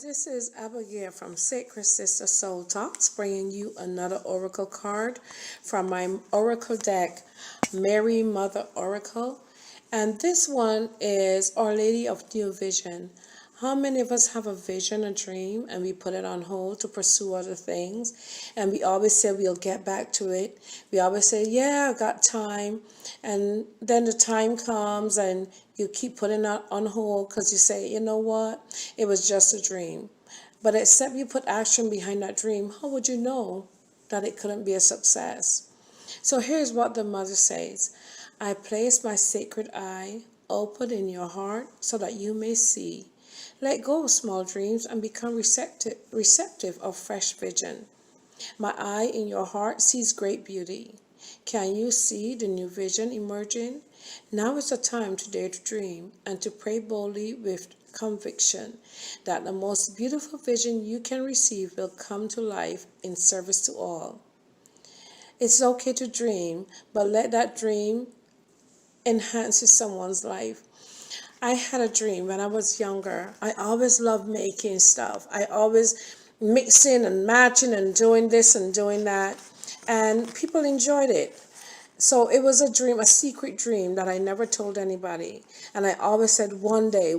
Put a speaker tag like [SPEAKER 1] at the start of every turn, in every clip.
[SPEAKER 1] This is Abigail from Sacred Sister Soul Talks, bringing you another oracle card from my oracle deck, Mary Mother Oracle. And this one is Our Lady of New Vision. How many of us have a vision, a dream, and we put it on hold to pursue other things? And we always say we'll get back to it. We always say, yeah, I got time. And then the time comes and you keep putting it on hold because you say, you know what? It was just a dream. But except you put action behind that dream, how would you know that it couldn't be a success? So here's what the mother says. I place my sacred eye open in your heart so that you may see. Let go of small dreams and become receptive of fresh vision. My eye in your heart sees great beauty. Can you see the new vision emerging? Now is the time to dare to dream and to pray boldly with conviction that the most beautiful vision you can receive will come to life in service to all. It's okay to dream, but let that dream enhance someone's life. I had a dream when I was younger. I always loved making stuff. I always mixing and matching and doing this and doing that. And people enjoyed it. So it was a dream, a secret dream that I never told anybody. And I always said, one day,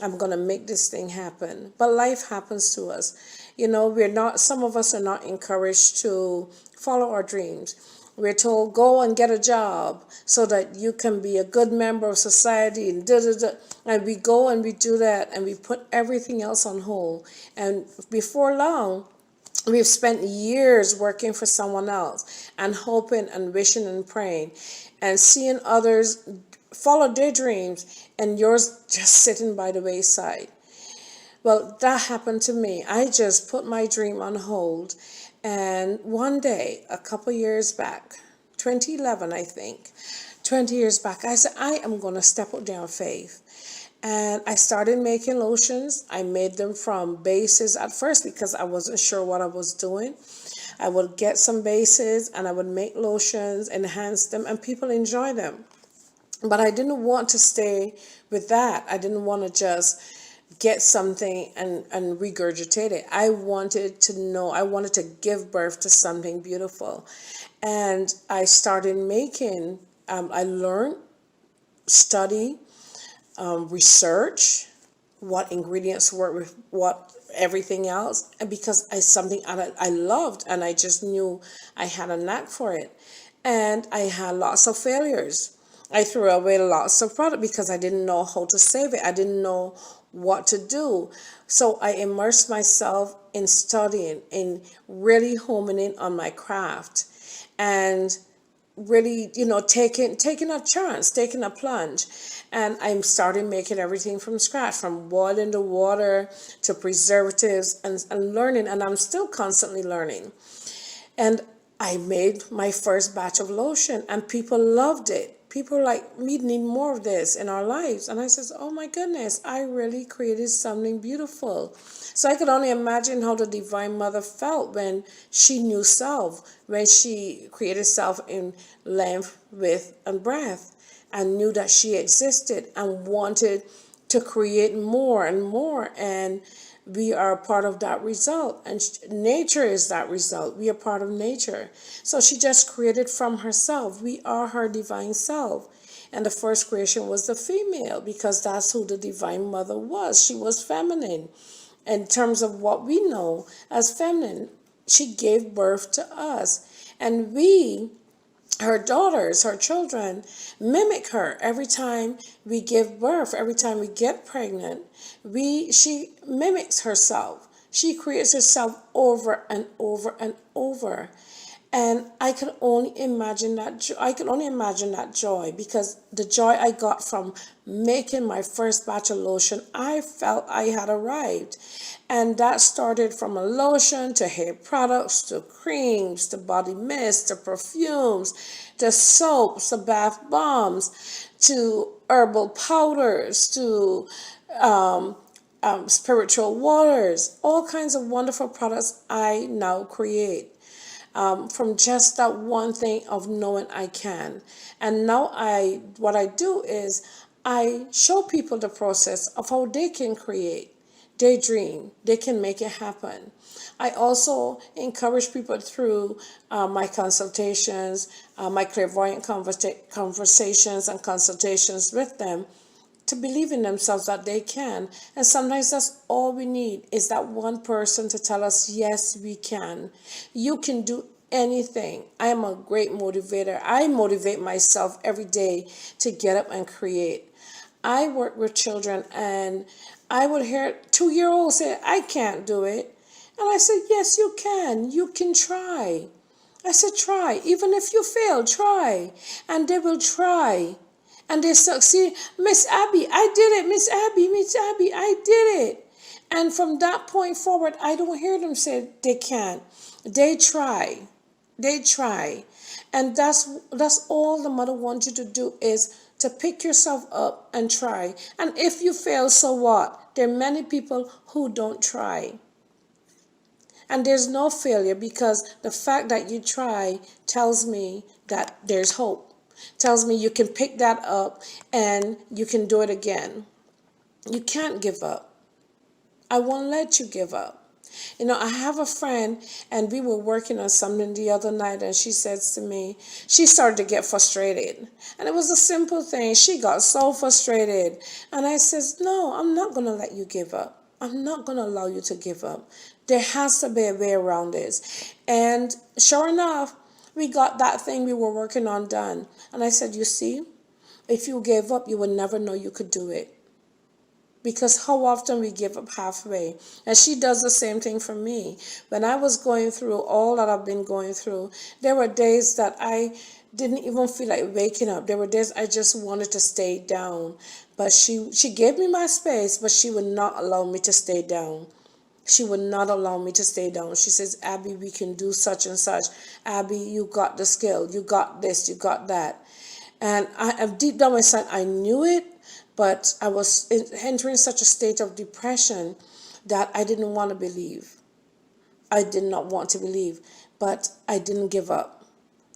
[SPEAKER 1] I'm going to make this thing happen. But life happens to us. You know, some of us are not encouraged to follow our dreams. We're told, go and get a job so that you can be a good member of society and da da da. And we go and we do that and we put everything else on hold. And before long, we've spent years working for someone else and hoping and wishing and praying and seeing others follow their dreams and yours just sitting by the wayside. Well, that happened to me. I just put my dream on hold. And one day, a couple years back, 2011, I think, 20 years back, I said, I am going to step out there on faith. And I started making lotions. I made them from bases at first because I wasn't sure what I was doing. I would get some bases and I would make lotions, enhance them, and people enjoy them. But I didn't want to stay with that. I didn't want to just get something and regurgitate it. I wanted to know, I wanted to give birth to something beautiful. And I started making, I learned, study, research what ingredients work with what everything else. And because it's something I loved and I just knew I had a knack for it. And I had lots of failures. I threw away lots of product because I didn't know how to save it. I didn't know what to do. So I immersed myself in studying, in really homing in on my craft and really, taking a chance, taking a plunge. And I'm starting making everything from scratch, from boiling the water to preservatives and learning. And I'm still constantly learning. And I made my first batch of lotion and people loved it. People were like, we need more of this in our lives. And I says, oh my goodness, I really created something beautiful. So I could only imagine how the Divine Mother felt when she knew self, when she created self in length, width, and breadth, and knew that she existed and wanted to create more and more. And we are a part of that result, and nature is that result. We are part of nature. So she just created from herself. We are her divine self. And the first creation was the female because that's who the Divine Mother was. She was feminine. In terms of what we know as feminine, she gave birth to us. And we, her daughters, her children, mimic her every time we give birth, every time we get pregnant. She mimics herself. She creates herself over and over and over. And I could only imagine that joy because the joy I got from making my first batch of lotion, I felt I had arrived. And that started from a lotion to hair products to creams to body mist to perfumes to soaps to bath bombs to herbal powders to spiritual waters, all kinds of wonderful products I now create. From just that one thing of knowing I can. And now what I do is I show people the process of how they can create. they dream, they can make it happen. I also encourage people through my consultations, my clairvoyant conversations and consultations with them, to believe in themselves that they can. And sometimes that's all we need, is that one person to tell us, yes, we can. You can do anything. I am a great motivator. I motivate myself every day to get up and create. I work with children, and I would hear 2-year-olds say, I can't do it. And I said, yes, you can. You can try. I said, try. Even if you fail, try. And they will try. And they succeed. Miss Abby, I did it. Miss Abby, I did it. And from that point forward, I don't hear them say they can't. They try. They try. And that's all the mother wants you to do, is to pick yourself up and try. And if you fail, so what? There are many people who don't try. And there's no failure, because the fact that you try tells me that there's hope. Tells me you can pick that up and you can do it again. You can't give up. I won't let you give up. You know, I have a friend, and we were working on something the other night, and she says to me, she started to get frustrated. And it was a simple thing. She got so frustrated. And I says, no, I'm not going to let you give up. I'm not going to allow you to give up. There has to be a way around this. And sure enough, we got that thing we were working on done. And I said, you see, if you gave up, you would never know you could do it. Because how often we give up halfway. And she does the same thing for me. When I was going through all that I've been going through, there were days that I didn't even feel like waking up. There were days I just wanted to stay down. But she gave me my space, but she would not allow me to stay down. She would not allow me to stay down. She says, Abby, we can do such and such. Abby, you got the skill. You got this. You got that. And deep down inside, I knew it, but I was entering such a state of depression that I didn't want to believe. I did not want to believe, but I didn't give up.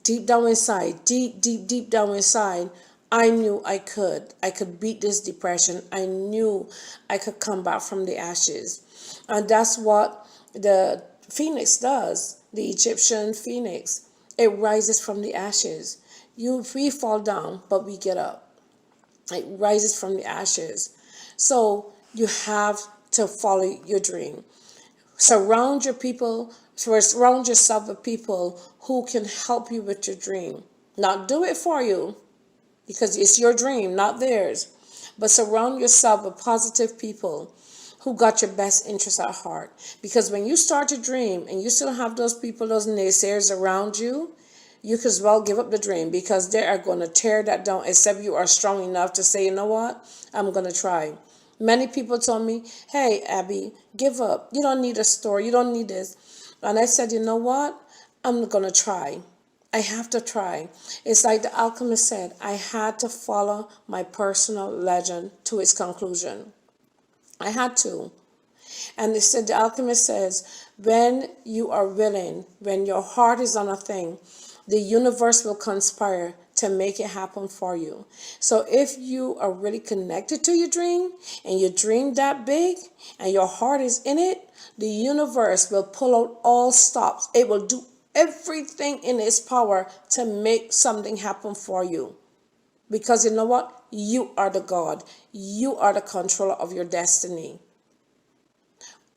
[SPEAKER 1] Deep down inside, deep down inside, I knew I could. I could beat this depression. I knew I could come back from the ashes. And that's what the phoenix does, the Egyptian phoenix. It rises from the ashes. We fall down, but we get up. It rises from the ashes. So you have to follow your dream. Surround yourself with people who can help you with your dream. Not do it for you, because it's your dream, not theirs. But surround yourself with positive people who got your best interests at heart. Because when you start to dream and you still have those people, those naysayers around you, you could as well give up the dream, because they are going to tear that down, except you are strong enough to say, you know what, I'm going to try. Many people told me, hey, Abby, give up. You don't need a store. You don't need this. And I said, you know what, I'm going to try. I have to try. It's like the alchemist said, I had to follow my personal legend to its conclusion. I had to. And they said, the alchemist says, when you are willing, when your heart is on a thing, the universe will conspire to make it happen for you. So if you are really connected to your dream, and you dream that big, and your heart is in it, the universe will pull out all stops. It will do everything in its power to make something happen for you. Because you know what? You are the God. You are the controller of your destiny.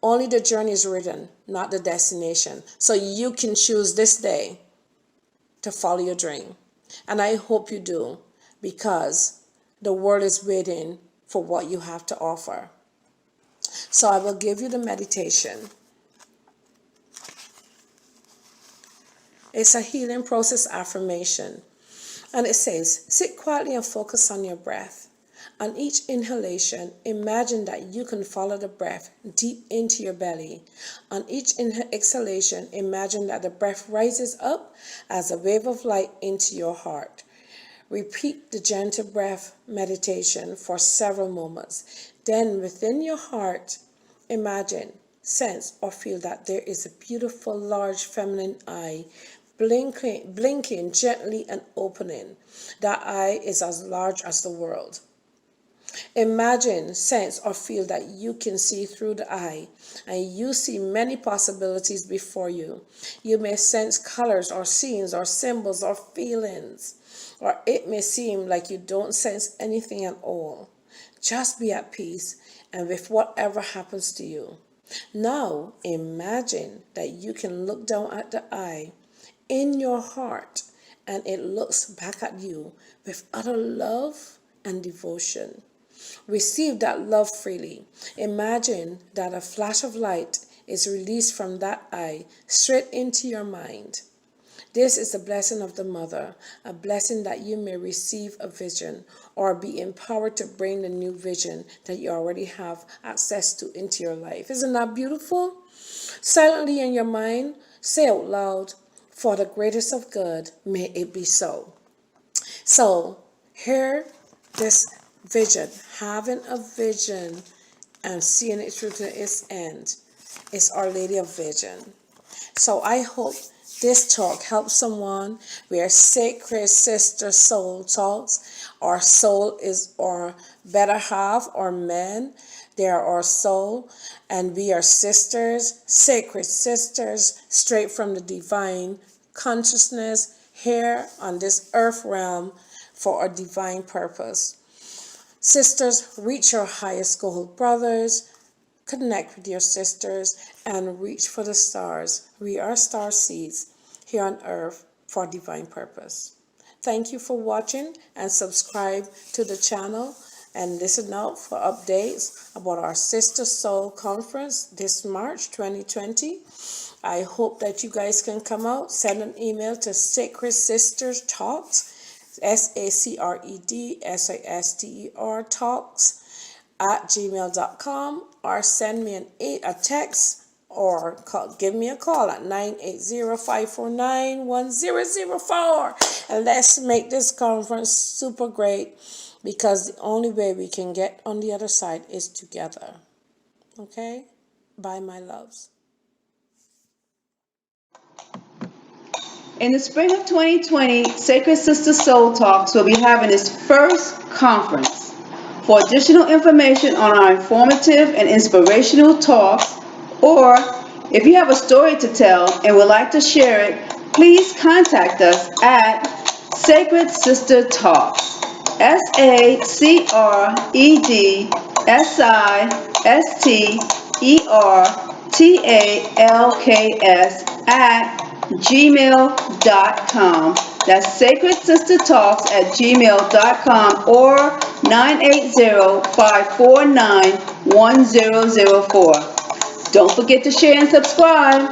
[SPEAKER 1] Only the journey is written, not the destination. So you can choose this day to follow your dream. And I hope you do, because the world is waiting for what you have to offer. So I will give you the meditation. It's a healing process affirmation. And it says, sit quietly and focus on your breath. On each inhalation, imagine that you can follow the breath deep into your belly. On each exhalation, imagine that the breath rises up as a wave of light into your heart. Repeat the gentle breath meditation for several moments. Then within your heart, imagine, sense, or feel that there is a beautiful, large feminine eye blinking gently and opening. That eye is as large as the world. Imagine, sense, or feel that you can see through the eye and you see many possibilities before you. You may sense colors or scenes or symbols or feelings, or it may seem like you don't sense anything at all. Just be at peace and with whatever happens to you. Now imagine that you can look down at the eye in your heart and it looks back at you with utter love and devotion. Receive that love freely. Imagine that a flash of light is released from that eye straight into your mind. This is the blessing of the mother, a blessing that you may receive a vision or be empowered to bring the new vision that you already have access to into your life. Isn't that beautiful? Silently in your mind, say out loud, for the greatest of good, may it be so. So, here, this vision, having a vision and seeing it through to its end, is Our Lady of Vision. So I hope this talk helps someone. We are Sacred Sister Soul Talks. Our soul is our better half, our men. They are our soul, and we are sisters, sacred sisters, straight from the divine consciousness here on this earth realm for a divine purpose. Sisters, reach your highest goal. Brothers, connect with your sisters and reach for the stars. We are star seeds here on earth for divine purpose. Thank you for watching and subscribe to the channel and listen out for updates about our Sister Soul Conference this March 2020. I hope that you guys can come out. Send an email to Sacred Sisters Talks, SACREDSISTER Talks @gmail.com, or send me a text or give me a call at 980-549-1004, and let's make this conference super great, because the only way we can get on the other side is together. Okay? Bye, my loves.
[SPEAKER 2] In the spring of 2020, Sacred Sister Soul Talks will be having its first conference. For additional information on our informative and inspirational talks, or if you have a story to tell and would like to share it, please contact us at Sacred Sister Talks, SACREDSISTERTALKS @gmail.com. That's Sacred Sister Talks @gmail.com, or 980-549-1004. Don't forget to share and subscribe.